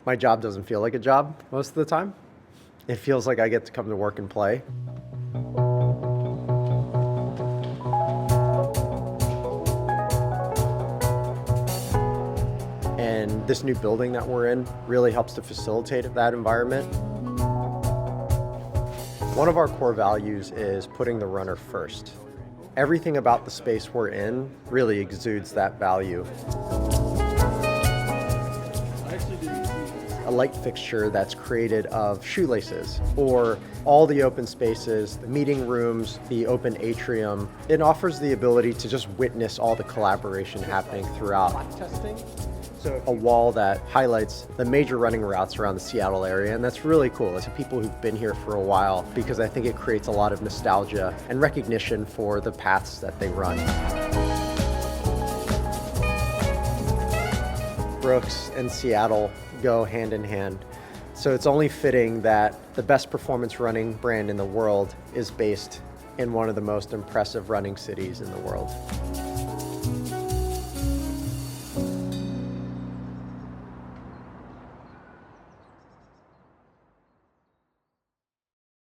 My job doesn't feel like a job most of the time. It feels like I get to come to work and play. And this new building that we're in really helps to facilitate that environment. One of our core values is putting the runner first. Everything about the space we're in really exudes that value. A light fixture that's created of shoelaces, or all the open spaces, the meeting rooms, the open atrium. It offers the ability to just witness all the collaboration happening throughout. A wall that highlights the major running routes around the Seattle area, and that's really cool. It's people who've been here for a while, because I think it creates a lot of nostalgia and recognition for the paths that they run. Brooks and Seattle go hand in hand. So it's only fitting that the best performance running brand in the world is based in one of the most impressive running cities in the world.